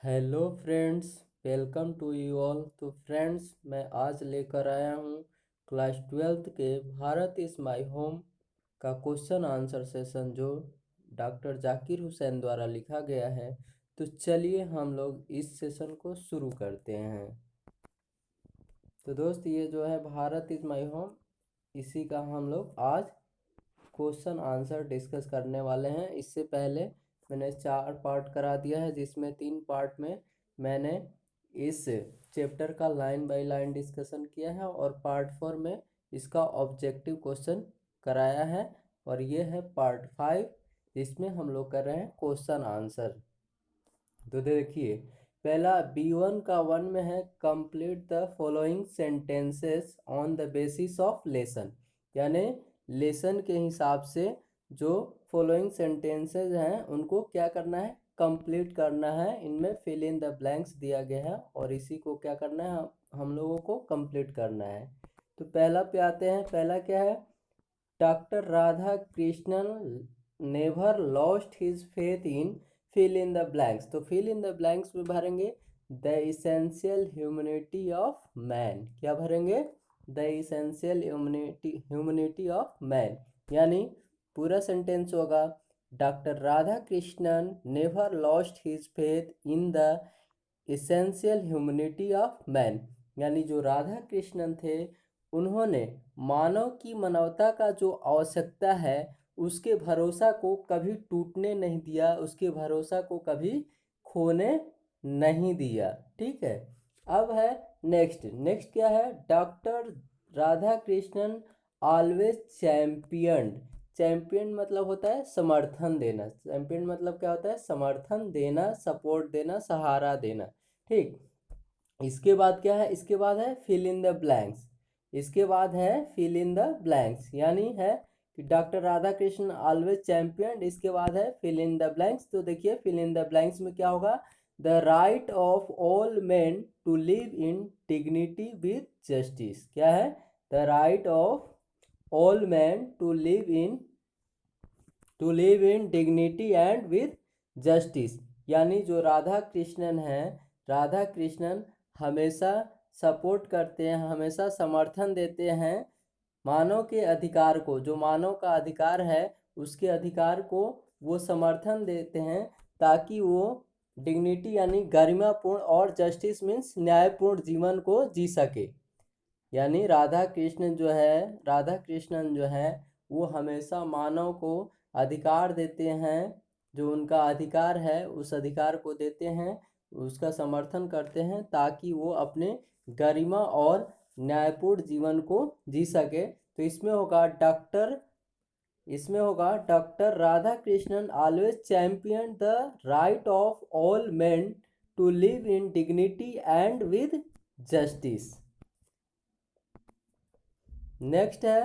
Hello friends, welcome to you all. तो friends, मैं आज लेकर आया हूँ क्लास 12th के भारत इज़ माई होम का क्वेश्चन आंसर सेशन, जो डॉक्टर जाकिर हुसैन द्वारा लिखा गया है। तो चलिए हम लोग इस सेशन को शुरू करते हैं। तो दोस्त, ये जो है भारत इज़ माई होम, इसी का हम लोग आज क्वेश्चन आंसर डिस्कस करने वाले हैं। इससे पहले मैंने 4 पार्ट करा दिया है, जिसमें 3 पार्ट में मैंने इस चैप्टर का लाइन बाय लाइन डिस्कशन किया है, और पार्ट 4 में इसका ऑब्जेक्टिव क्वेश्चन कराया है। और ये है पार्ट 5, जिसमें हम लोग कर रहे हैं क्वेश्चन आंसर। तो देखिए, पहला B1 का 1 में है, complete the following sentences on the basis of lesson. यानी लेसन के हिसाब से जो फॉलोइंग सेंटेंसेस हैं उनको क्या करना है, कंप्लीट करना है। इनमें फिल इन द ब्लैंक्स दिया गया है और इसी को क्या करना है, हम लोगों को कंप्लीट करना है। तो पहला पे आते हैं। पहला क्या है, doctor Radha Krishnan never lost his faith in fill in the blanks. तो फिल इन द ब्लैंक्स में भरेंगे the essential humanity of man. क्या भरेंगे, the essential humanity of man. यानी पूरा सेंटेंस होगा, doctor Radha Krishnan never lost his faith in the essential humanity of man. यानी जो राधा कृष्णन थे, उन्होंने मानव की मानवता का जो आवश्यकता है उसके भरोसा को कभी टूटने नहीं दिया, उसके भरोसा को कभी खोने नहीं दिया। ठीक है। अब है नेक्स्ट। नेक्स्ट क्या है, doctor Radha Krishnan always champion. Champion मतलब होता है समर्थन देना। चैम्पियन मतलब क्या होता है, समर्थन देना, सपोर्ट देना, सहारा देना। ठीक। इसके बाद क्या है, इसके बाद है फिल इन द ब्लैंक्स। इसके बाद है फिल इन द ब्लैंक्स, यानी है कि doctor Radha Krishna always champion. इसके बाद है फिल इन द ब्लैंक्स। तो देखिए, फिल इन द ब्लैंक्स में क्या होगा, the right of all man to live in dignity with justice. क्या है, the right of all man to live in dignity and with justice. यानी जो राधा कृष्णन है, राधा कृष्णन हमेशा सपोर्ट करते हैं, हमेशा समर्थन देते हैं मानव के अधिकार को। जो मानव का अधिकार है उसके अधिकार को वो समर्थन देते हैं, ताकि वो डिग्निटी यानी गरिमापूर्ण और जस्टिस मीन्स न्यायपूर्ण जीवन को जी सके। यानी राधा कृष्णन जो है वो हमेशा मानव को अधिकार देते हैं, जो उनका अधिकार है उस अधिकार को देते हैं, उसका समर्थन करते हैं, ताकि वो अपने गरिमा और न्यायपूर्ण जीवन को जी सके। तो इसमें होगा doctor Radha Krishnan always champion the right of all men to live in dignity and with justice. Next है,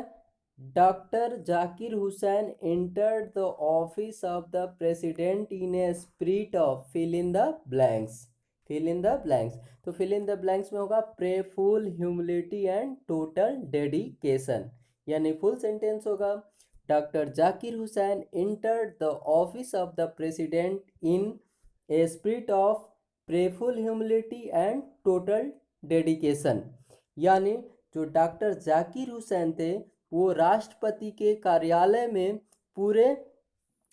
doctor Zakir Hussain entered the office of the president in a spirit of fill in the blanks. Fill in the blanks. तो fill in the blanks में होगा prayerful humility and total dedication. यानी full sentence होगा, doctor Zakir Hussain entered the office of the president in a spirit of prayerful humility and total dedication. यानी जो doctor Zakir Hussain थे, वो राष्ट्रपति के कार्यालय में पूरे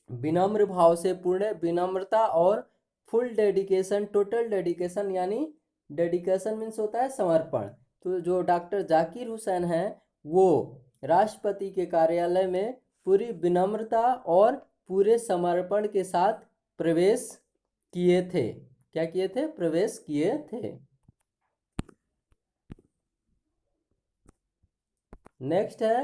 विनम्र भाव से, पूर्ण विनम्रता और फुल डेडिकेशन, टोटल डेडिकेशन, यानी डेडिकेशन मीन्स होता है समर्पण। तो जो डॉक्टर जाकिर हुसैन हैं, वो राष्ट्रपति के कार्यालय में पूरी विनम्रता और पूरे समर्पण के साथ प्रवेश किए थे। क्या किए थे, प्रवेश किए थे। नेक्स्ट है,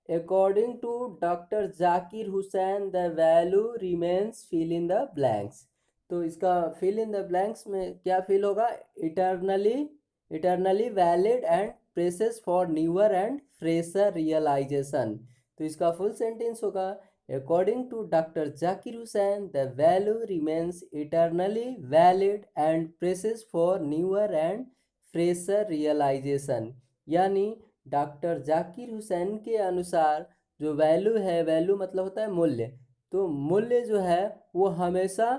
according to doctor Zakir Hussain the value remains fill in the blanks. तो इसका फिल इन द ब्लैंक्स में क्या फिल होगा, eternally valid and presses for newer and fresher realization. तो इसका फुल सेंटेंस होगा, according to doctor Zakir Hussain the value remains eternally valid and presses for newer and fresher realization. यानी doctor Zakir Hussain के अनुसार जो वैल्यू है, वैल्यू मतलब होता है मूल्य, तो मूल्य जो है वो हमेशा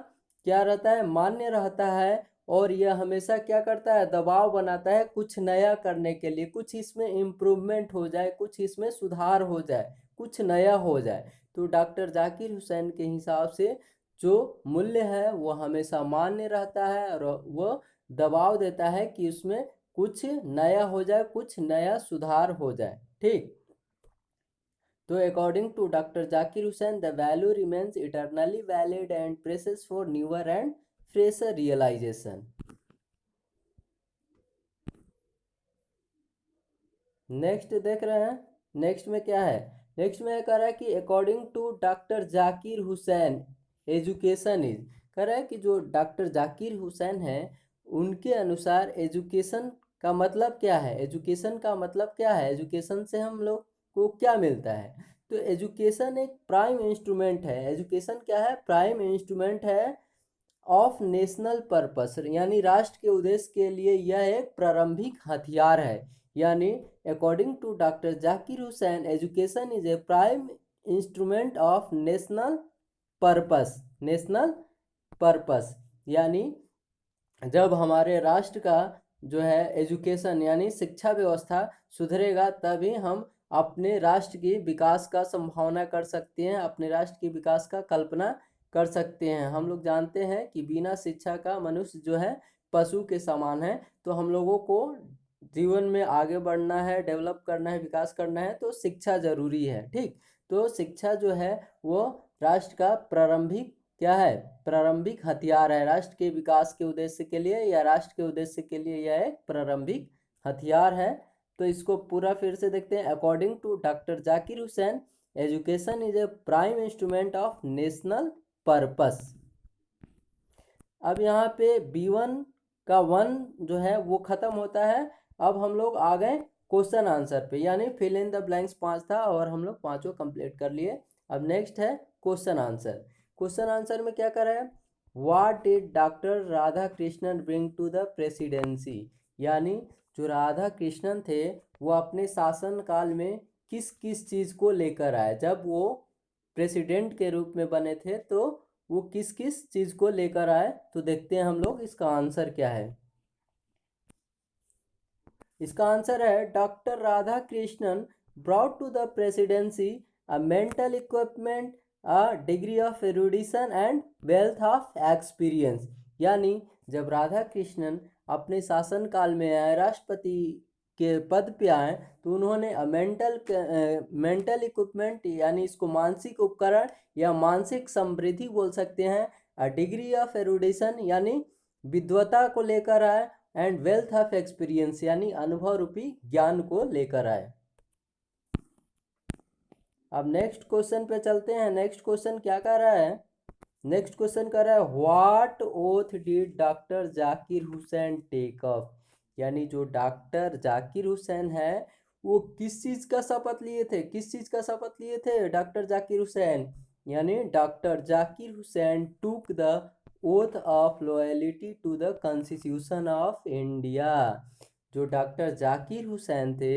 क्या रहता है, मान्य रहता है, और यह हमेशा क्या करता है, दबाव बनाता है कुछ नया करने के लिए, कुछ इसमें इम्प्रूवमेंट हो जाए, कुछ इसमें सुधार हो जाए, कुछ नया हो जाए। तो डॉक्टर जाकिर हुसैन के हिसाब से जो मूल्य है वो हमेशा मान्य रहता है और वह दबाव देता है कि उसमें कुछ नया हो जाए, कुछ नया सुधार हो जाए। ठीक, तो according to doctor Zakir Hussain the value remains eternally valid and presses for newer and fresher realization. Next देख रहे हैं, नेक्स्ट में क्या है, नेक्स्ट में कह रहा है कि according to doctor Zakir Hussain education is, कह रहा है कि जो डॉक्टर जाकिर हुसैन है उनके अनुसार एजुकेशन का मतलब क्या है, एजुकेशन का मतलब क्या है, एजुकेशन से हम लोग को क्या मिलता है। तो एजुकेशन एक प्राइम इंस्ट्रूमेंट है, एजुकेशन क्या है, प्राइम इंस्ट्रूमेंट है ऑफ नेशनल पर्पस, यानी राष्ट्र के उद्देश्य के लिए यह एक प्रारंभिक हथियार है। यानी according to doctor Zakir Hussain education is a prime instrument of national purpose, national purpose, यानी जब हमारे राष्ट्र का जो है एजुकेशन यानी शिक्षा व्यवस्था सुधरेगा तभी हम अपने राष्ट्र की विकास का संभावना कर सकते हैं, अपने राष्ट्र की विकास का कल्पना कर सकते हैं। हम लोग जानते हैं कि बिना शिक्षा का मनुष्य जो है पशु के समान है। तो हम लोगों को जीवन में आगे बढ़ना है, डेवलप करना है, विकास करना है तो शिक्षा जरूरी है। ठीक, तो शिक्षा जो है वो राष्ट्र का प्रारंभिक क्या है, प्रारंभिक हथियार है, राष्ट्र के विकास के उद्देश्य के लिए या राष्ट्र के उद्देश्य के लिए यह एक प्रारंभिक हथियार है। तो इसको पूरा फिर से देखते हैं। According to doctor Zakir Hussain education is a prime instrument of national purpose. अब यहाँ पे B1 का 1 जो है वो खत्म होता है। अब हम लोग आ गए क्वेश्चन आंसर पे, यानी फिल इन द ब्लैंक्स 5 था और हम लोग पांचों कंप्लीट कर लिए। अब नेक्स्ट है क्वेश्चन आंसर। क्वेश्चन आंसर में क्या कर रहे हैं, what did doctor Radha Krishnan bring to the presidency, यानी जो राधा कृष्णन थे वो अपने शासन काल में किस किस चीज़ को लेकर आए, जब वो प्रेसिडेंट के रूप में बने थे तो वो किस किस चीज़ को लेकर आए। तो देखते हैं हम लोग इसका आंसर क्या है। इसका आंसर है doctor Radha Krishnan brought to the presidency a mental equipment, a degree of erudition and wealth of experience, यानी जब राधा कृष्णन अपने शासनकाल में आए, राष्ट्रपति के पद पे आए, तो उन्होंने मेंटल इक्विपमेंट यानी इसको मानसिक उपकरण या मानसिक समृद्धि बोल सकते हैं, अ डिग्री ऑफ एरुडिशन यानी विद्वता को लेकर आए, एंड वेल्थ ऑफ एक्सपीरियंस यानी अनुभव रूपी ज्ञान को लेकर आए। अब नेक्स्ट क्वेश्चन पे चलते हैं। नेक्स्ट क्वेश्चन क्या कर रहा है, नेक्स्ट क्वेश्चन कर रहा है what oath did doctor Zakir Hussain take up, यानी जो डॉक्टर जाकिर हुसैन है वो किस चीज़ का शपथ लिए थे, किस चीज़ का शपथ लिए थे डॉक्टर जाकिर हुसैन, यानी doctor Zakir Hussain took the oath of loyalty to the constitution of India. जो डॉक्टर जाकिर हुसैन थे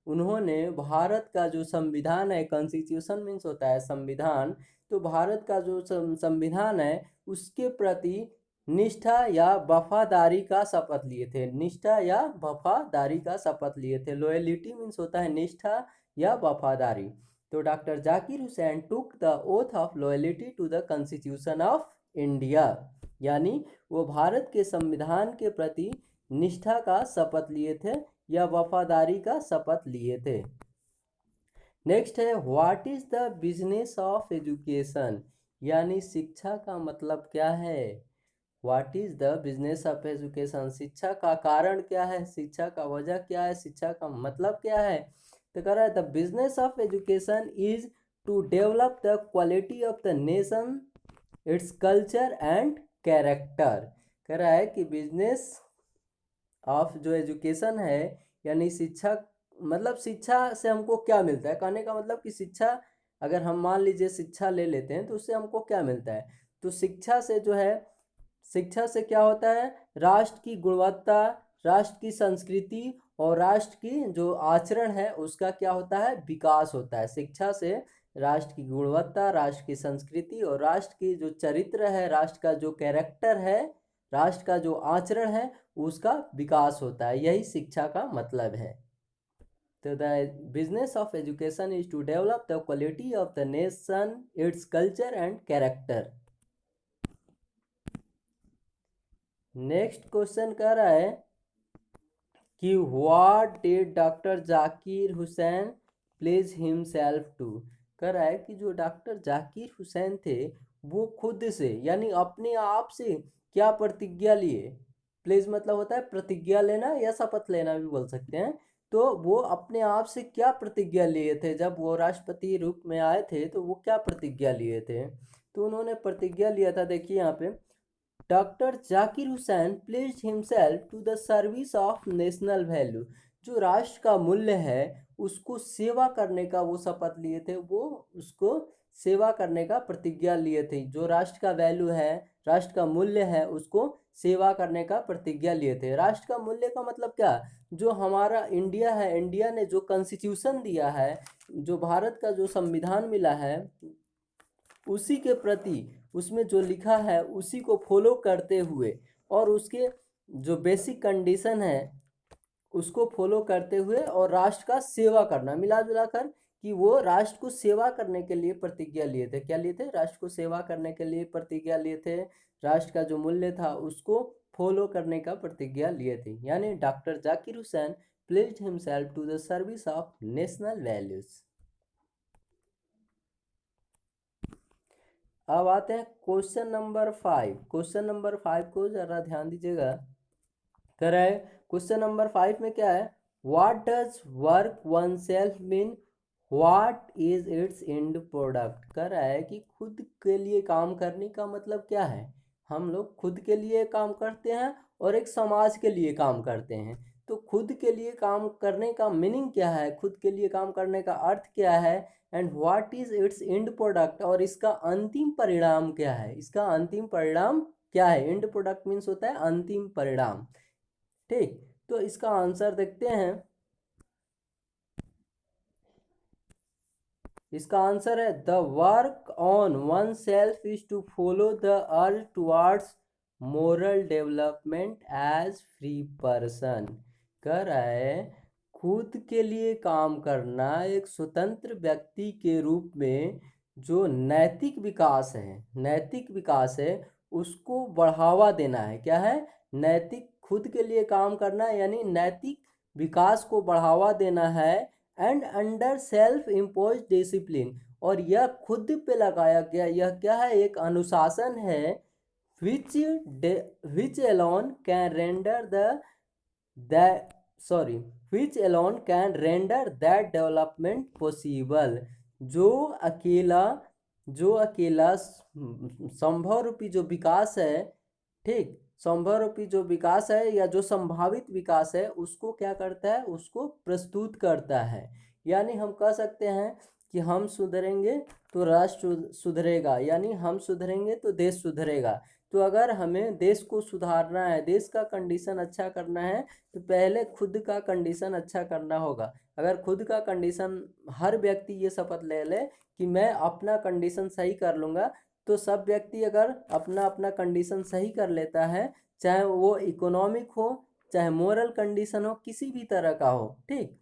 उन्होंने भारत का जो संविधान है, कॉन्स्टिट्यूशन मीन्स होता है संविधान, तो भारत का जो संविधान है उसके प्रति निष्ठा या वफादारी का शपथ लिए थे, निष्ठा या वफादारी का शपथ लिए थे। लॉयल्टी मीन्स होता है निष्ठा या वफादारी। तो doctor Zakir Hussain took the oath of loyalty to the constitution of India, यानी वो भारत के संविधान के प्रति निष्ठा का शपथ लिए थे या वफादारी का शपथ लिए थे। नेक्स्ट है what is the business of education, यानी शिक्षा का मतलब क्या है। What is the business of education, शिक्षा का कारण क्या है, शिक्षा का वजह क्या है, शिक्षा का मतलब क्या है। तो कह रहा है the business of education is to develop the quality of the nation, its culture and character. कह रहा है कि बिजनेस ऑफ जो एजुकेशन है यानी शिक्षा, मतलब शिक्षा से हमको क्या मिलता है, कहने का मतलब कि शिक्षा अगर हम मान लीजिए शिक्षा ले लेते हैं तो उससे हमको क्या मिलता है। तो शिक्षा से जो है, शिक्षा से क्या होता है, राष्ट्र की गुणवत्ता, राष्ट्र की संस्कृति और राष्ट्र की जो आचरण है उसका क्या होता है, विकास होता है। शिक्षा से राष्ट्र की गुणवत्ता, राष्ट्र की संस्कृति और राष्ट्र की जो चरित्र है, राष्ट्र का जो कैरेक्टर है, राष्ट्र का जो आचरण है उसका विकास होता है। यही शिक्षा का मतलब है। तो the business of education is to develop the quality of the nation, its culture and character. Next question कह रहा है कि what did doctor Zakir Hussain pledge himself to. कह रहा है कि जो डॉक्टर जाकिर हुसैन थे वो खुद से यानी अपने आप से क्या प्रतिज्ञा लिए। प्लेज मतलब होता है प्रतिज्ञा लेना या शपथ लेना भी बोल सकते हैं। तो वो अपने आप से क्या प्रतिज्ञा लिए थे जब वो राष्ट्रपति रूप में आए थे, तो वो क्या प्रतिज्ञा लिए थे। तो उन्होंने प्रतिज्ञा लिया था, देखिए यहाँ पे, doctor Zakir Hussain placed himself to the service of national value. जो राष्ट्र का मूल्य है उसको सेवा करने का वो शपथ लिए थे, वो उसको सेवा करने का प्रतिज्ञा लिए थे। जो राष्ट्र का वैल्यू है, राष्ट्र का मूल्य है, उसको सेवा करने का प्रतिज्ञा लिए थे। राष्ट्र का मूल्य का मतलब क्या, जो हमारा इंडिया है, इंडिया ने जो कॉन्स्टिट्यूशन दिया है, जो भारत का जो संविधान मिला है, उसी के प्रति उसमें जो लिखा है उसी को फॉलो करते हुए और उसके जो बेसिक कंडीशन है उसको फॉलो करते हुए और राष्ट्र का सेवा करना, मिला जुला कर कि वो राष्ट्र को सेवा करने के लिए प्रतिज्ञा लिए थे। क्या लिए थे, राष्ट्र को सेवा करने के लिए प्रतिज्ञा लिए थे। राष्ट्र का जो मूल्य था उसको फॉलो करने का प्रतिज्ञा लिए थे। यानी doctor Zakir Hussain placed himself to the service of national values. अब आते हैं क्वेश्चन नंबर 5। क्वेश्चन नंबर 5 को जरा ध्यान दीजिएगा। कह रहा है क्वेश्चन नंबर 5 में क्या है, what does work one self mean, what is its end product. कह रहा है कि खुद के लिए काम करने का मतलब क्या है। हम लोग खुद के लिए काम करते हैं और एक समाज के लिए काम करते हैं। तो खुद के लिए काम करने का मीनिंग क्या है, खुद के लिए काम करने का अर्थ क्या है, and what is its end product, और इसका अंतिम परिणाम क्या है। इसका अंतिम परिणाम क्या है। एंड प्रोडक्ट मीन्स होता है अंतिम परिणाम। ठीक, तो इसका आंसर देखते हैं। इसका आंसर है the work on one self is to follow the earth towards moral development as free person. कह रहा है खुद के लिए काम करना एक स्वतंत्र व्यक्ति के रूप में जो नैतिक विकास है, नैतिक विकास है, उसको बढ़ावा देना है। क्या है, नैतिक, खुद के लिए काम करना यानी नैतिक विकास को बढ़ावा देना है। And under self impose discipline, और यह खुद पे लगाया गया, यह क्या है, एक अनुशासन है। Which which alone can render the sorry which alone can render that development possible. जो अकेला, जो अकेला संभव रूपी जो विकास है, ठीक, संभव रूपी जो विकास है या जो संभावित विकास है उसको क्या करता है, उसको प्रस्तुत करता है। यानी हम कह सकते हैं कि हम सुधरेंगे तो राष्ट्र सुधरेगा, यानी हम सुधरेंगे तो देश सुधरेगा। तो अगर हमें देश को सुधारना है, देश का कंडीशन अच्छा करना है, तो पहले खुद का कंडीशन अच्छा करना होगा। अगर खुद का कंडीशन, हर व्यक्ति ये शपथ ले ले कि मैं अपना कंडीशन सही कर लूँगा, तो सब व्यक्ति अगर अपना अपना कंडीशन सही कर लेता है, चाहे वो इकोनॉमिक हो, चाहे मोरल कंडीशन हो, किसी भी तरह का हो, ठीक,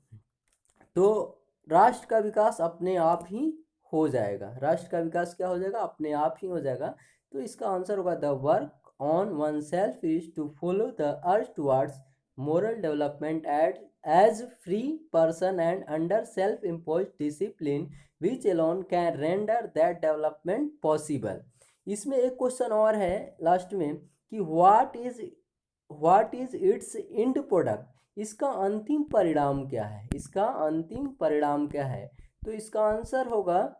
तो राष्ट्र का विकास अपने आप ही हो जाएगा। राष्ट्र का विकास क्या हो जाएगा, अपने आप ही हो जाएगा। तो इसका आंसर होगा the work on one self is to follow the earth towards moral development as free person and under self impose discipline which alone can render that development possible. इसमें एक क्वेश्चन और है लास्ट में कि what is its end product. इसका अंतिम परिणाम क्या है, इसका अंतिम परिणाम क्या है। तो इसका आंसर होगा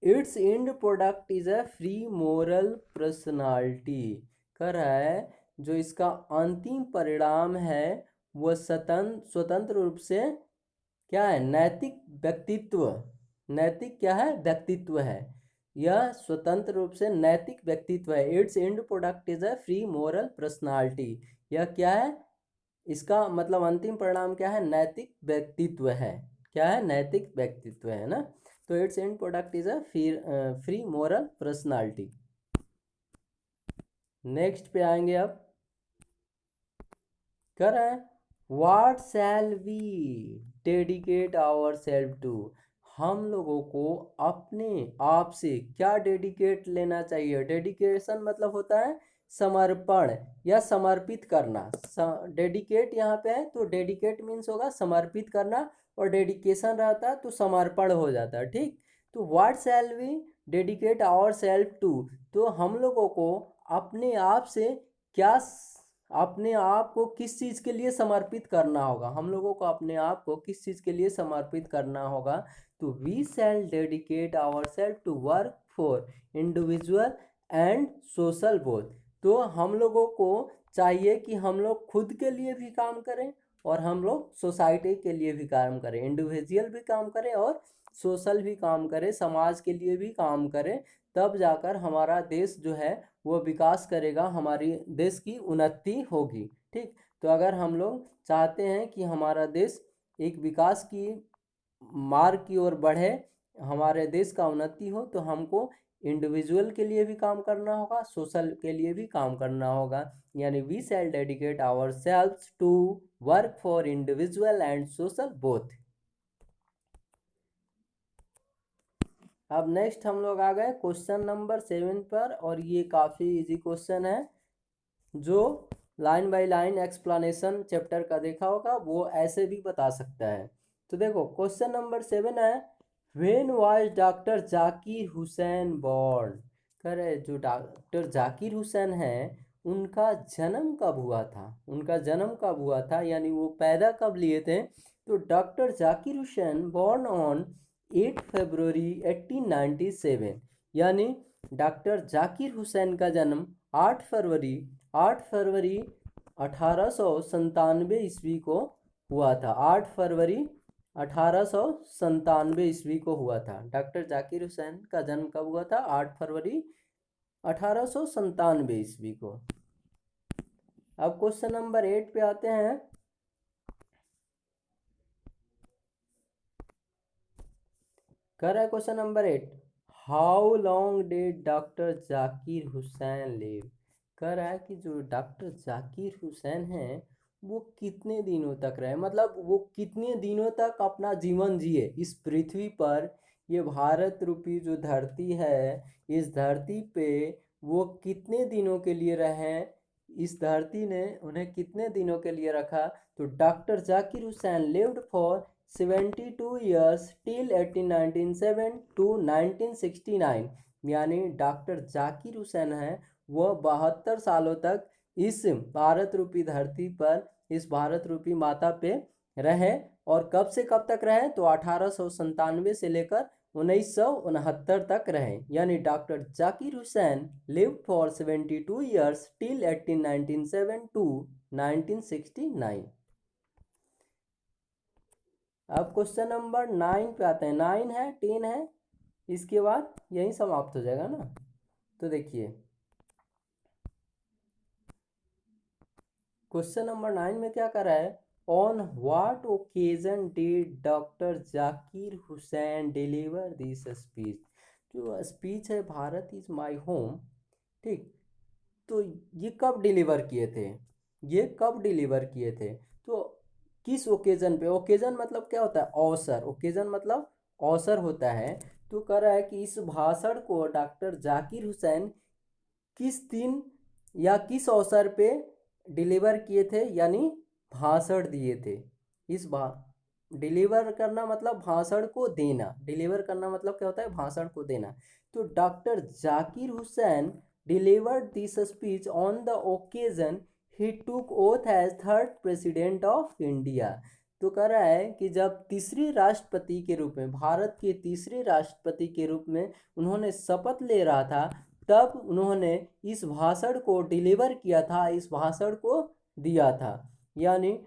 it's end product is a free moral personality. कह रहा है जो इसका अंतिम परिणाम है वह स्वतंत्र रूप से क्या है, नैतिक व्यक्तित्व, नैतिक क्या है, व्यक्तित्व है। यह स्वतंत्र रूप से नैतिक व्यक्तित्व है। It's end product is a free moral personality. यह क्या है, इसका मतलब अंतिम परिणाम क्या है, नैतिक व्यक्तित्व है। क्या है, नैतिक व्यक्तित्व है ना। तो its end product is a free moral personality. Next पे आएंगे अब, कर रहे हैं what shall we dedicate our self to. हम लोगों को अपने आप से क्या डेडिकेट लेना चाहिए। डेडिकेशन मतलब होता है समर्पण या समर्पित करना। डेडिकेट यहाँ पे है तो डेडिकेट मीन्स होगा समर्पित करना, और डेडिकेशन रहता है तो समर्पण हो जाता है। ठीक, तो what shall we dedicate our self to, तो हम लोगों को अपने आप से क्या, अपने आप को किस चीज़ के लिए समर्पित करना होगा। हम लोगों को अपने आप को किस चीज़ के लिए समर्पित करना होगा। तो we shall dedicate our self to work for individual and social both. तो हम लोगों को चाहिए कि हम लोग खुद के लिए भी काम करें और हम लोग सोसाइटी के लिए भी काम करें, इंडिविजुअल भी काम करें और सोशल भी काम करें, समाज के लिए भी काम करें। तब जाकर हमारा देश जो है वो विकास करेगा, हमारी देश की उन्नति होगी। ठीक, तो अगर हम लोग चाहते हैं कि हमारा देश एक विकास की मार्ग की ओर बढ़े, हमारे देश का उन्नति हो, तो हमको इंडिविजुअल के लिए भी काम करना होगा, सोशल के लिए भी काम करना होगा। यानी we shall dedicate our selves to work for individual and social both. अब नेक्स्ट हम लोग आ गए क्वेश्चन नंबर 7 पर, और ये काफ़ी इजी क्वेश्चन है। जो line by line explanation chapter का देखा होगा वो ऐसे भी बता सकता है। तो देखो क्वेश्चन नंबर 7 है, when was doctor Zakir Hussain born. करे जो डॉक्टर जाकिर हुसैन है उनका जन्म कब हुआ था, उनका जन्म कब हुआ था, यानी वो पैदा कब लिए थे। तो doctor Zakir Hussain born on 8 फरवरी 1897, यानी डॉक्टर जाकिर हुसैन का जन्म 8 फरवरी 1897 को हुआ था। 8 फरवरी 1897 को हुआ था। डॉक्टर जाकिर हुसैन का जन्म कब हुआ था, 8 फरवरी 1897 को। अब क्वेश्चन नंबर 8 पे आते हैं। कर रहा है question number 8, how long did doctor Zakir Hussain live. कह रहा है कि जो डॉक्टर जाकिर हुसैन हैं वो कितने दिनों तक रहे, मतलब वो कितने दिनों तक अपना जीवन जिए इस पृथ्वी पर। ये भारत रूपी जो धरती है, इस धरती पे वो कितने दिनों के लिए रहे, इस धरती ने उन्हें कितने दिनों के लिए रखा। तो doctor Zakir Hussain lived for 72 years till 1897 to 1969, यानी डॉक्टर जाकिर हुसैन है वह 72 सालों तक इस भारत रूपी धरती पर, इस भारत रूपी माता पे रहे। और कब से कब तक रहे, तो 1897 से लेकर 1969 तक रहे। यानी doctor Zakir Hussain lived for 72 years till 1897 to 1969। अब क्वेश्चन नंबर 9 पे आते हैं। 9 है, 10 है, इसके बाद यही समाप्त हो जाएगा ना। तो देखिए क्वेश्चन नंबर 9 में क्या कर रहा है, on what occasion did doctor Zakir Hussain deliver this speech. जो स्पीच है भारत इज माय होम, ठीक, तो ये कब डिलीवर किए थे, ये कब डिलीवर किए थे। तो किस ओकेजन पे, ओकेजन मतलब क्या होता है, अवसर, ओकेजन मतलब अवसर होता है। तो कह रहा है कि इस भाषण को डॉक्टर जाकिर हुसैन किस दिन या किस अवसर पे डिलीवर किए थे, यानी भाषण दिए थे। इस डिलीवर करना मतलब भाषण को देना, डिलीवर करना मतलब क्या होता है, भाषण को देना। तो doctor Zakir Hussain delivered this speech on the occasion he took oath as third president of India. तो कह रहा है कि जब तीसरे राष्ट्रपति के रूप में, भारत के तीसरे राष्ट्रपति के रूप में उन्होंने शपथ ले रहा था, तब उन्होंने इस भाषण को डिलीवर किया था, इस भाषण को दिया था। यानी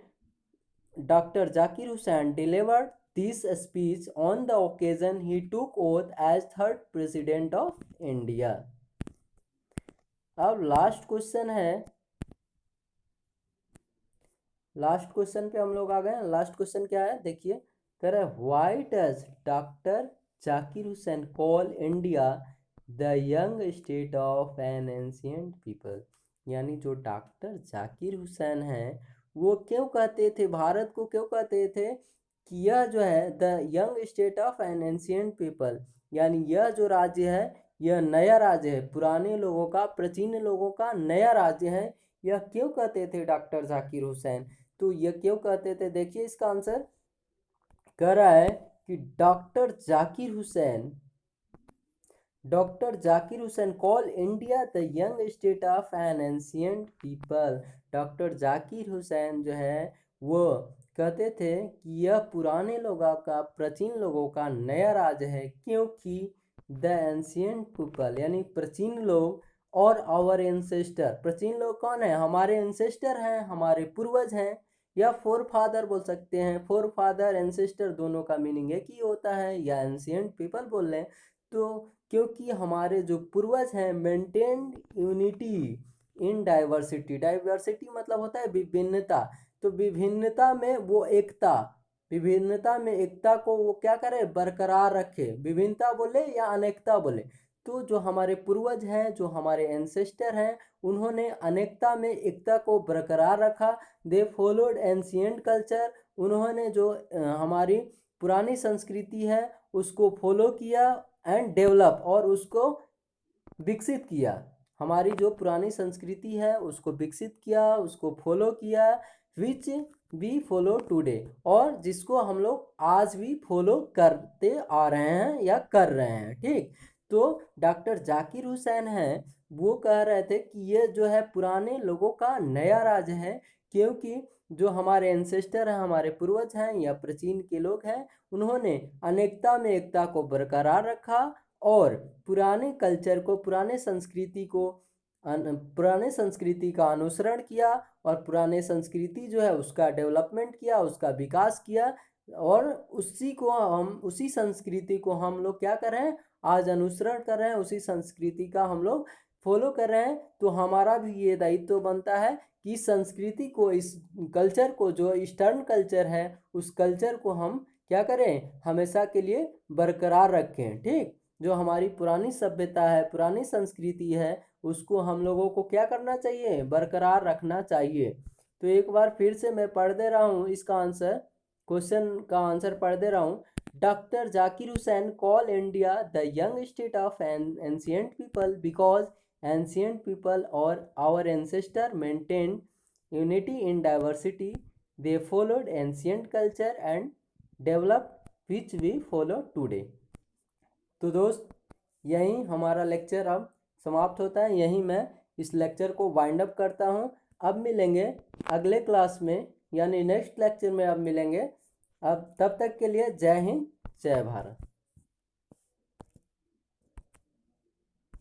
doctor Zakir Hussain delivered this speech on the occasion he took oath as third president of India. अब लास्ट क्वेश्चन है, लास्ट क्वेश्चन पे हम लोग आ गए। लास्ट क्वेश्चन क्या है देखिए, कह रहा है why does doctor Zakir Hussain call India the young state of N ancient people. यानी जो डॉक्टर जाकिर हुसैन हैं वो क्यों कहते थे, भारत को क्यों कहते थे कि यह जो है the young state of an ancient people, यानी यह जो राज्य है यह नया राज्य है, पुराने लोगों का, प्राचीन लोगों का नया राज्य है। यह क्यों कहते थे डॉक्टर जाकिर हुसैन, तो यह क्यों कहते थे, देखिए इसका आंसर कह रहा है कि doctor Zakir Hussain call India the young state of an ancient people. Doctor Zakir Hussain जो है वो कहते थे कि यह पुराने लोगों का, प्राचीन लोगों का नया राज्य है, क्योंकि द एंशियंट पीपल यानी प्राचीन लोग और आवर एंसेस्टर, प्राचीन लोग कौन है, हमारे एंसेस्टर हैं, हमारे पूर्वज हैं, या फोर फादर बोल सकते हैं। फोर फादर एंसेस्टर दोनों का मीनिंग एक ही होता है, या एंशियंट पीपल बोल रहे हैं। तो क्योंकि हमारे जो पूर्वज हैं maintain unity in diversity, diversity मतलब होता है विभिन्नता, तो विभिन्नता में वो एकता, विभिन्नता में एकता को वो क्या करे, बरकरार रखे, विभिन्नता बोले या अनेकता बोले। तो जो हमारे पूर्वज हैं, जो हमारे एंसेस्टर हैं, उन्होंने अनेकता में एकता को बरकरार रखा। दे फॉलोड एंशियंट कल्चर, उन्होंने जो हमारी पुरानी संस्कृति है उसको फॉलो किया, एंड डेवलप और उसको विकसित किया। हमारी जो पुरानी संस्कृति है उसको विकसित किया, उसको फॉलो किया, विच वी फॉलो टुडे, और जिसको हम लोग आज भी फॉलो करते आ रहे हैं या कर रहे हैं। ठीक, तो डॉक्टर जाकिर हुसैन हैं वो कह रहे थे कि ये जो है पुराने लोगों का नया राज है, क्योंकि जो हमारे एंसेस्टर हैं, हमारे पूर्वज हैं या प्राचीन के लोग हैं, उन्होंने अनेकता में एकता को बरकरार रखा और पुराने कल्चर को, पुराने संस्कृति का अनुसरण किया, और पुराने संस्कृति जो है उसका डेवलपमेंट किया, उसका विकास किया, और उसी संस्कृति को हम लोग क्या कर रहे हैं, आज अनुसरण कर रहे हैं, उसी संस्कृति का हम लोग फॉलो कर रहे हैं। तो हमारा भी ये दायित्व बनता है कि संस्कृति को, इस कल्चर को, जो ईस्टर्न कल्चर है उस कल्चर को हम क्या करें, हमेशा के लिए बरकरार रखें। ठीक, जो हमारी पुरानी सभ्यता है, पुरानी संस्कृति है, उसको हम लोगों को क्या करना चाहिए, बरकरार रखना चाहिए। तो एक बार फिर से मैं पढ़ दे रहा हूँ इसका आंसर, क्वेश्चन का आंसर पढ़ दे रहा हूँ। Doctor Zakir Hussain call India the young state of an ancient people because ancient people और our ancestor maintain unity in diversity, they followed ancient culture and develop which we follow today. तो दोस्त यहीं हमारा लेक्चर अब समाप्त होता है, यहीं मैं इस लेक्चर को वाइंड अप करता हूँ। अब मिलेंगे अगले क्लास में, यानी नेक्स्ट लेक्चर में अब मिलेंगे। अब तब तक के लिए जय हिंद, जय भारत।